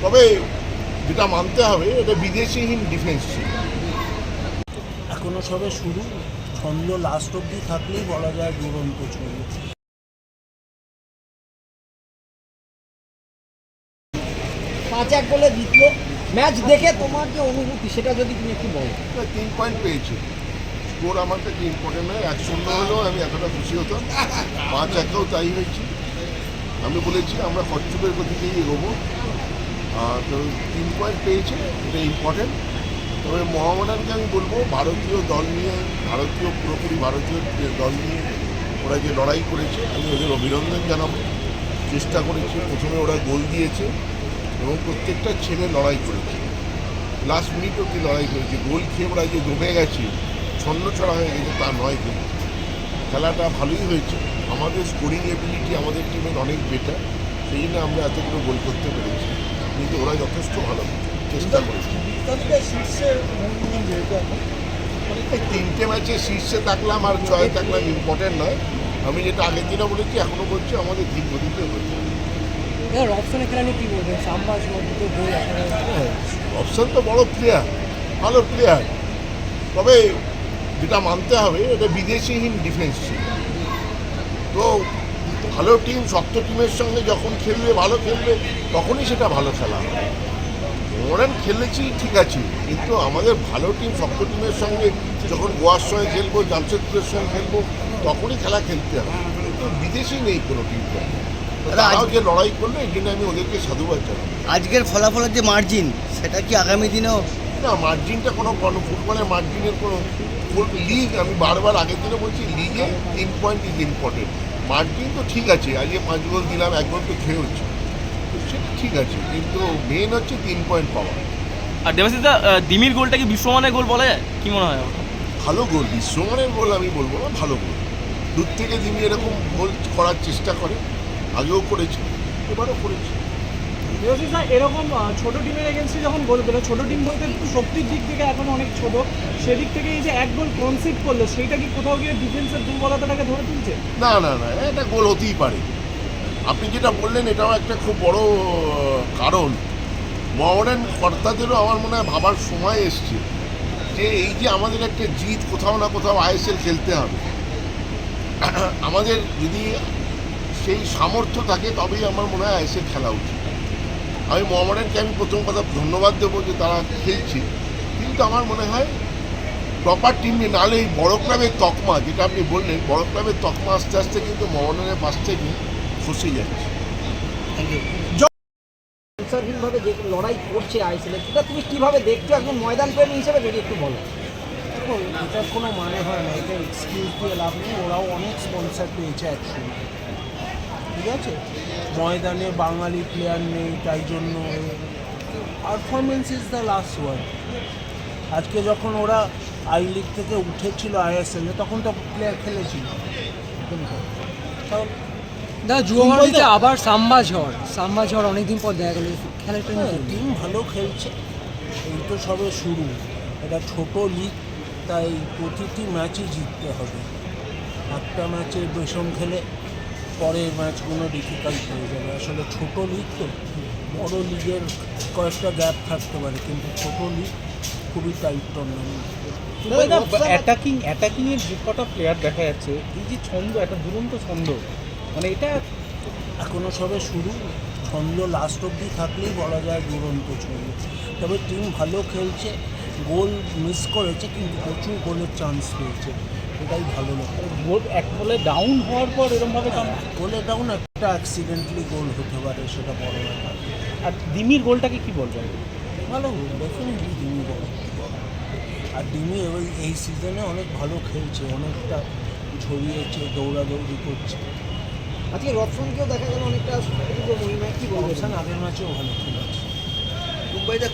তবে যেটা মানতে হবে এটা বিদেশিহীন ডিফেন্স ছিল। এখনো সবে শুরু, ছন্দ লাস্ট অব্দি থাকলেই বলা যায় দুরন্ত ছবি। 5-1 গোলে জিতলো। ম্যাচ দেখে তোমার যে অনুভূতি সেটা যদি তুমি একটু বলো। 3 পয়েন্ট পেয়েছে, স্কোর আমার কাছে ইম্পর্টেন্ট নয়। 1-0 হলেও আমি এতটা খুশি হতাম, 5-1-ও তাই হয়েছে। আমি বলেছি আমরা ফরচুনের গতিতেই এগোবো, তো 3 পয়েন্ট পেয়েছে, এটা ইম্পর্টেন্ট। তবে মোহামেডানকে আমি বলবো ভারতীয় দল নিয়ে, পুরোপুরি ভারতীয় দল নিয়ে ওরা যে লড়াই করেছে আমি ওদের অভিনন্দন জানাবো। চেষ্টা করেছে, প্রথমে ওরা গোল দিয়েছে এবং প্রত্যেকটা ছেলে লড়াই করেছে, লাস্ট মিনিট অব্দি লড়াই করেছে। গোল খেয়ে ওরা যে জমে গেছে, ছন্ন ছড়া হয়ে গেছে তা নয়, কিন্তু খেলাটা ভালোই হয়েছে। আমাদের স্কোরিং এবিলিটি আমাদের টিমের অনেক বেটার, সেই জন্য আমরা এতগুলো গোল করতে পেরেছি, কিন্তু ওরা যথেষ্ট ভালো চেষ্টা করেছে। অনেকটা 3টে ম্যাচে শীর্ষে থাকলাম আর 6 থাকলাম ইম্পর্টেন্ট নয়। আমি যেটা আগের দিনও বলেছি এখনও বলছি, আমাদের ধীর গতিতে হয়েছে। অপশনে খেলা নিয়ে কী বলবেন? সাম্বাস দুটো গোল অপশন তো বড় প্লেয়ার, ভালো প্লেয়ার, তবে যেটা মানতে হবে এটা বিদেশিহীন ডিফেন্স ছিল। তো ভালো টিম শক্ত টিমের সঙ্গে যখন খেলবে, ভালো খেলবে, তখনই সেটা ভালো খেলা হবে। মোহনবাগান খেলেছি ঠিক আছে, কিন্তু আমাদের ভালো টিম শক্ত টিমের সঙ্গে যখন গোয়ার সঙ্গে খেলবো, জামশেদপুরের সঙ্গে খেলবো, তখনই খেলা খেলতে হবে। কিন্তু বিদেশি নেই কোনো টিমটা, তারাও যে লড়াই করলো এই জন্য আমি ওদেরকে সাধুবাদ জানাই। আজকের ফলাফলের যে মার্জিন, সেটা কি আগামী দিনেও? না, মার্জিনটা কোনো ফুটবলের মার্জিনের কোনো লিগ, আমি বারবার আগের দিনে বলছি, লিগে 3 পয়েন্ট ইজ ইম্পর্টেন্ট। মার্জিন তো ঠিক আছে, আজকে 5 গোল দিলাম, 1 গোল তো খেয়ে হচ্ছে, সেটা ঠিক আছে, কিন্তু মেন হচ্ছে 3 পয়েন্ট পাওয়া। আর দেবাশিসদা, দিমির গোলটা কি বিশ্বমানের গোল বলা যায়? কি মনে হয়? ভালো গোল, বিশ্বমানের গোল আমি বলবো না, ভালো গোল। দূর থেকে দিমি এরকম গোল করার চেষ্টা করে, আগেও করেছে, এবারও করেছে। এরকম ছোট টিমের এগেন্স্টে যখন গোল পেলো, ছোট টিম বলতে শক্তির দিক থেকে এখন অনেক ছোট, সেদিক থেকে এই যে 1 গোল কনসিড করলো, সেইটা কি কোথাও গিয়ে ডিফেন্সের দুর্বলতাটাকে ধরে তুলছে? না, এটা গোল হতেই পারে। আপনি যেটা বললেন এটাও একটা খুব বড় কারণ। মোহামেডান কর্তাদেরও আমার মনে হয় ভাবার সময় এসছে যে এই যে আমাদের একটা জিত, কোথাও না কোথাও আইএসএল খেলতে হবে। আমাদের যদি সেই সামর্থ্য থাকে তবেই আমার মনে হয় আইএসএল খেলা উচিত। আমি মোহামেডানকে আমি প্রথম কথা ধন্যবাদ দেবো যে তারা খেলছে, কিন্তু আমার মনে হয় প্রপার টিম নিয়ে, নাহলে এই বড় ক্লাবের তকমা, যেটা আপনি বললেন, বড় ক্লাবের তকমা আস্তে আস্তে কিন্তু মোহামেডানের পাশ থেকে খসে যাচ্ছে। আনসারহীনভাবে যে লড়াই করছে আইএসএল, সেটা তুমি কীভাবে দেখছো একজন ময়দান প্রেমী হিসেবে, যদি একটু বলো। দেখো, এটার কোনো মানে হয় না, এটা এক্সকিউজ দিয়ে লাভ নেই। ওরাও অনেক স্পন্সার পেয়েছে একসঙ্গে, ঠিক আছে? ময়দানে বাঙালি প্লেয়ার নেই, তাই জন্য performance is the last word. আজকে যখন ওরা আই লিগ থেকে উঠেছিল আইএসএলে, তখন তো প্লেয়ার খেলেছিল। দাদা, যুবভারতীতে আবার সাম্বা ঝড় অনেকদিন পর দেখা গেল, খেলাটা টিম ভালো খেলছে, এই তো সবে শুরু। এটা ছোট লিগ, তাই প্রতিটি ম্যাচই জিততে হবে। একটা ম্যাচে বেশম খেলে পরের ম্যাচগুলো ডিফিকাল্ট হয়ে যাবে। আসলে ছোট লিগ তো, বড় লিগের কয়েকটা গ্যাপ থাকতে পারে, কিন্তু ছোট লিগ খুবই টাইট টুর্নামেন্ট। অ্যাটাকিংয়ের যে কটা প্লেয়ার দেখা যাচ্ছে, এই যে ছন্দ, একটা দুরন্ত ছন্দ, মানে এটা এখনও সবে শুরু, ছন্দ লাস্ট অব্দি থাকলেই বলা যায় দুরন্ত ছবি। তবে টিম ভালো খেলছে, গোল মিস করেছে কিন্তু প্রচুর গোলের চান্স পেয়েছে, এটাই ভালো লাগে। এক বলে ডাউন হওয়ার পর এরকমভাবে গোলে ডাউন একটা অ্যাক্সিডেন্টলি গোল হতে পারে, সেটা বড় ব্যাপার। আর দিমির গোলটাকে কি বলবেন? ভালো গোল, ডেফিনেটলি ডিমি বড়। আর ডিমি এই সিজনে অনেক ভালো খেলছে, অনেকটা ঝরিয়েছে, দৌড়াদৌড়ি করছে। আজকে রপসনকেও দেখা গেল অনেকটা মহিমায়, কি বলবেন? আগের ম্যাচেও ভালো খেলেছে। মুম্বাইতে